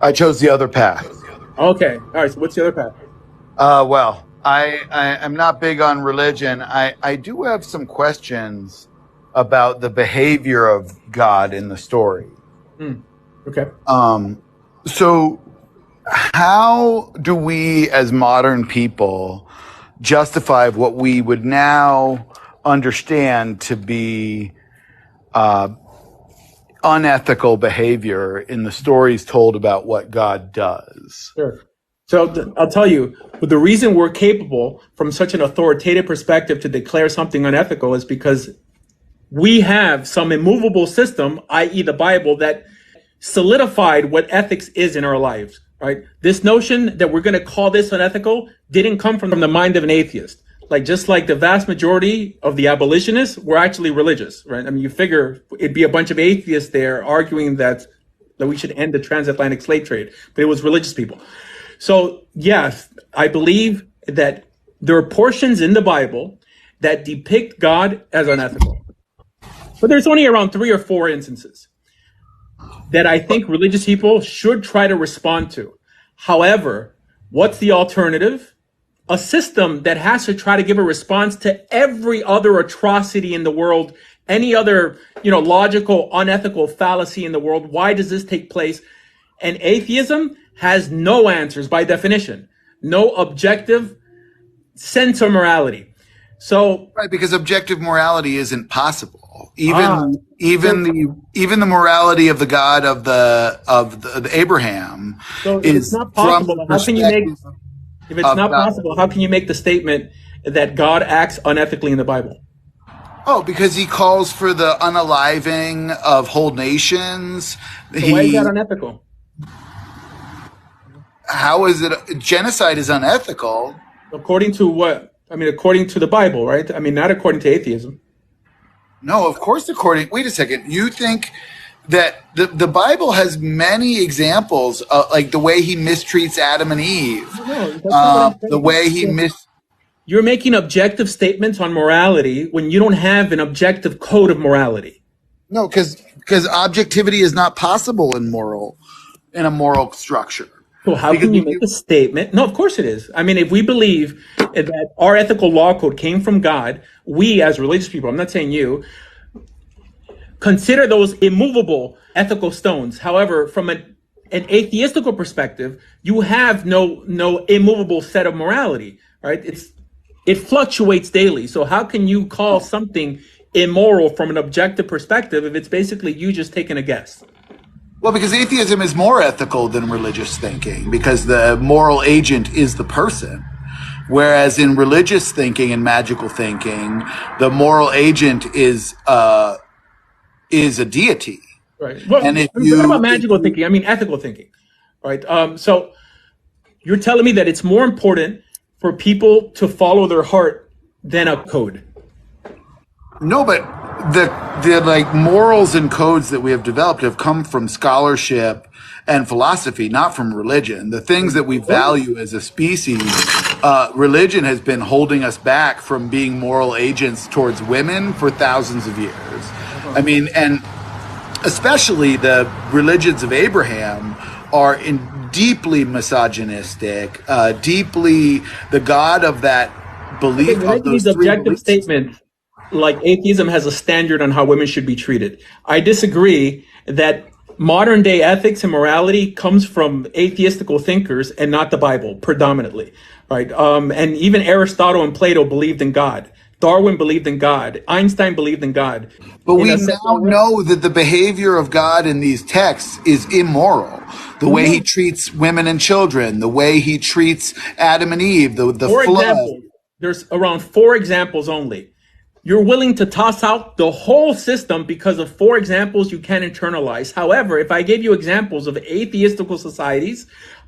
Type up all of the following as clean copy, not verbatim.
I chose the other path. Okay. All right. So what's the other path? Well, I'm not big on religion. I do have some questions about the behavior of God in the story. Hmm. Okay. Um, so, how do we as modern people justify what we would now understand to be uh, unethical behavior in the stories told about what God does? Sure. So I'll tell you, but the reason we're capable from such an authoritative perspective to declare something unethical is because we have some immovable system, i.e. the Bible, that solidified what ethics is in our lives, right? This notion that we're going to call this unethical didn't come from the mind of an atheist. Like, just like the vast majority of the abolitionists were actually religious, right? I mean, you figure it'd be a bunch of atheists there arguing that we should end the transatlantic slave trade, but it was religious people. So yes, I believe that there are portions in the Bible that depict God as unethical, but there's only around 3 or 4 instances that I think religious people should try to respond to. However, what's the alternative? A system that has to try to give a response to every other atrocity in the world, any other, logical, unethical fallacy in the world. Why does this take place? And atheism has no answers by definition, no objective sense of morality. So, Right, because objective morality isn't possible. ah, so, Even the morality of the God of the Abraham so if it's is not from possible, the how can you make, perspective if it's of not God. possible, how can you make the statement that God acts unethically in the Bible? Oh, because he calls for the unaliving of whole nations. So why is that He unethical? How is it genocide is unethical? According to what? I mean, according to the Bible, right? I mean, not according to atheism. No, of course according wait a second. You think that the Bible has many examples, like the way he mistreats Adam and Eve, No, no, that's not what I'm the saying. way he mis You're making objective statements on morality when you don't have an objective code of morality. no, because objectivity is not possible in a moral structure. So how Because can you if make a statement? No, of course it is. I mean, if we believe that our ethical law code came from God, we as religious people, I'm not saying you, consider those immovable ethical stones. However, from an atheistical perspective, you have no immovable set of morality, right? It fluctuates daily. So how can you call something immoral from an objective perspective if it's basically you just taking a guess? Well, because atheism is more ethical than religious thinking, because the moral agent is the person. Whereas in religious thinking and magical thinking, the moral agent is a deity. Right. Well, And I mean, forget about magical thinking. I mean, ethical thinking. Right. So you're telling me that it's more important for people to follow their heart than a code. no, but the like morals and codes that we have developed have come from scholarship and philosophy, not from religion. The things that we value as a species, religion has been holding us back from being moral agents towards women for thousands of years. I mean, and especially the religions of Abraham are deeply misogynistic, deeply the God of that Okay, belief you're of making those these three objective belief systems. statements like atheism has a standard on how women should be treated. I disagree that modern day ethics and morality comes from atheistical thinkers and not the Bible predominantly, right? And even Aristotle and Plato believed in God. Darwin believed in God. Einstein believed in God. But In we a now secular way. know that the behavior of God in these texts is immoral. The way he No. treats women and children, the way he treats Adam and Eve, the For flood. example, there's around 4 examples only. You're willing to toss out the whole system because of 4 examples you can internalize. However, if I gave you examples of atheistical societies,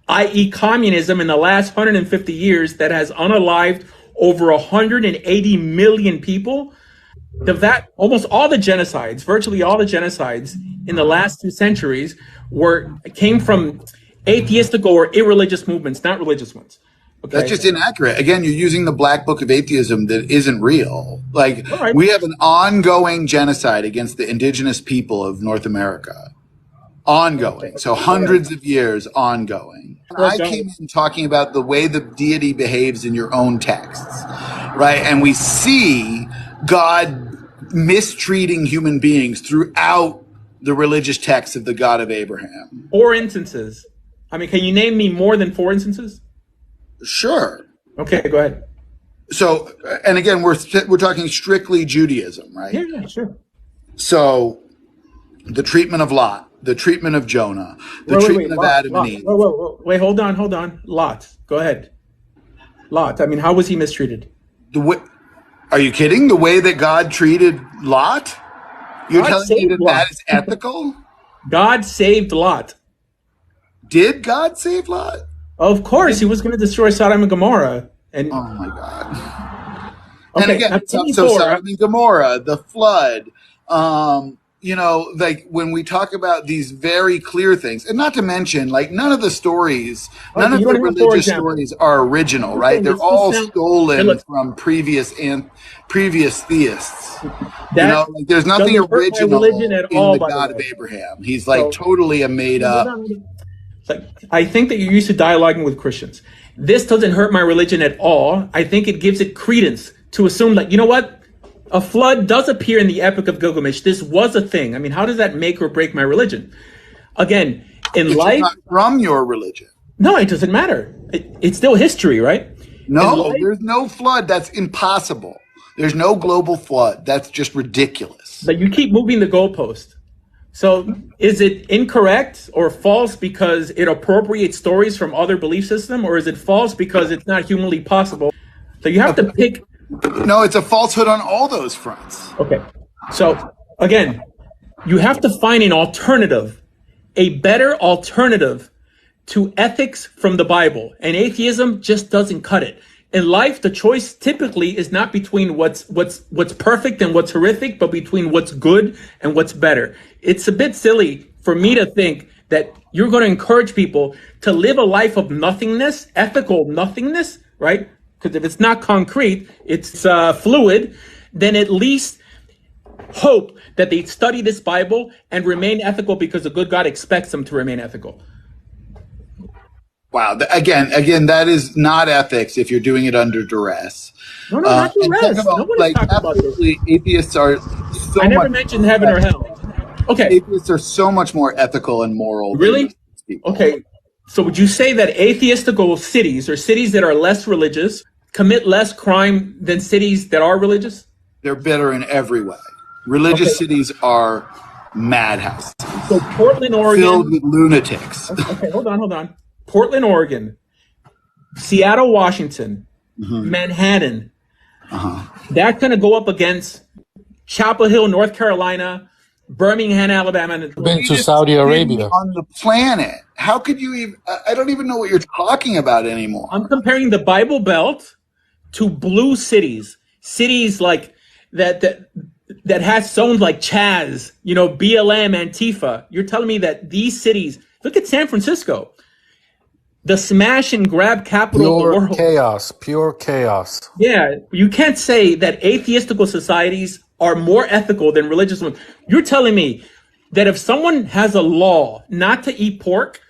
i.e., communism in the last 150 years that has unalived over 180 million people, almost all the genocides, virtually all the genocides in the last 2 centuries came from atheistical or irreligious movements, not religious ones. That's Okay. just inaccurate. Again, you're using the black book of atheism that isn't real. Like, All right. we have an ongoing genocide against the indigenous people of North America. ongoing. So hundreds of years ongoing. Well, I go came ahead. in talking about the way the deity behaves in your own texts, right? And we see God mistreating human beings throughout the religious texts of the God of Abraham. 4 instances. I mean, can you name me more than 4 instances? Sure. Okay, go ahead. So, and again, we're talking strictly Judaism, right? Yeah, sure. So, the treatment of Lot, the treatment of Jonah, the treatment of Lot, Adam and Lot. Eve. Wait, hold on. Lot, go ahead. Lot. I mean, how was he mistreated? The way, are you kidding? The way that God treated Lot? You're God telling me saved that Lot. that is ethical? God saved Lot. Did God save Lot? Of course, he was going to destroy Sodom and Gomorrah. And Oh my God. And okay, again, now so, tell me so four. Sodom and Gomorrah, the flood, like when we talk about these very clear things, and not to mention, like none of the stories, none Okay, of you the don't have four religious examples. stories are original, I'm right? saying They're this all sound. Hey, stolen look, from previous theists. that Like there's nothing doesn't hurt my religion original at in all, the by the God of way. Abraham. He's like So, totally a made hold up. on. It's like, I think that you're used to dialoguing with Christians. This doesn't hurt my religion at all. I think it gives it credence to assume that, you know what? A flood does appear in the Epic of Gilgamesh. This was a thing. I mean, how does that make or break my religion? Again, in It's just life, not from your religion. no, it doesn't matter. It's still history, right? In No, life, there's no flood. That's impossible. There's no global flood. That's just ridiculous. but you keep moving the goalpost. So is it incorrect or false because it appropriates stories from other belief system, or is it false because it's not humanly possible? So you have to pick. No, it's a falsehood on all those fronts. Okay. So again, you have to find an alternative, a better alternative to ethics from the Bible. And atheism just doesn't cut it. In life, the choice typically is not between what's perfect and what's horrific, but between what's good and what's better. It's a bit silly for me to think that you're going to encourage people to live a life of nothingness, ethical nothingness, right? Because if it's not concrete, it's fluid, then at least hope that they study this Bible and remain ethical because the good God expects them to remain ethical. Wow. Again, that is not ethics if you're doing it under duress. No, not the And second of rest. all, Nobody's like talking about this. absolutely, atheists are I so never much mentioned heaven or hell. Okay, atheists are so much more ethical and moral than really? religious people. Okay, so would you say that atheistical cities or cities that are less religious commit less crime than cities that are religious? They're better in every way. Religious Okay, cities are madhouses so Portland, filled Oregon. with lunatics. Okay, hold on. Portland, Oregon, Seattle, Washington, Manhattan. That's going to go up against Chapel Hill, North Carolina, Birmingham, Alabama. And Been to Greatest Saudi city Arabia. on the planet. How could you even? I don't even know what you're talking about anymore. I'm comparing the Bible Belt to blue cities, cities like that has zones like Chaz, BLM, Antifa. You're telling me that these cities, look at San Francisco, the smash and grab capital of the Pure world. chaos. Pure chaos. Yeah, you can't say that atheistical societies are more ethical than religious ones. You're telling me that if someone has a law not to eat pork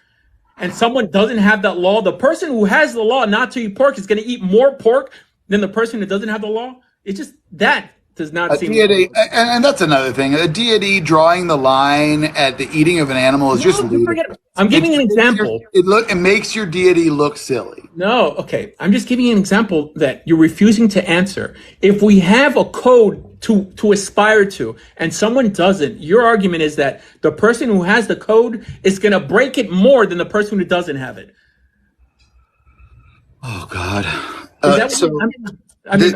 and someone doesn't have that law, the person who has the law not to eat pork is going to eat more pork than the person who doesn't have the law? It's just that does not A seem. deity, and that's another thing. A deity drawing the line at the eating of an animal is just No, you forget. ludicrous. I'm giving an example. It makes your deity look silly. No, okay. I'm just giving you an example that you're refusing to answer. If we have a code to aspire to and someone doesn't, your argument is that the person who has the code is going to break it more than the person who doesn't have it. Oh God. Is that So what I mean,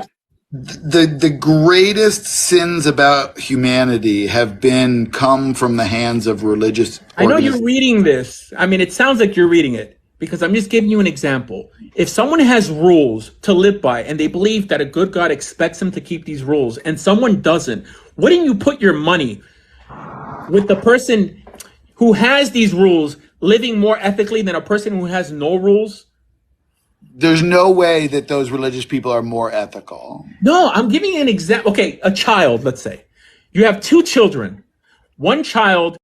the greatest sins about humanity have come from the hands of religious I know organizations. you're reading this. I mean, it sounds like you're reading it because I'm just giving you an example. If someone has rules to live by and they believe that a good God expects them to keep these rules and someone doesn't, wouldn't you put your money with the person who has these rules living more ethically than a person who has no rules? There's no way that those religious people are more ethical. No, I'm giving you an example. Okay, a child, let's say. You have two children. One child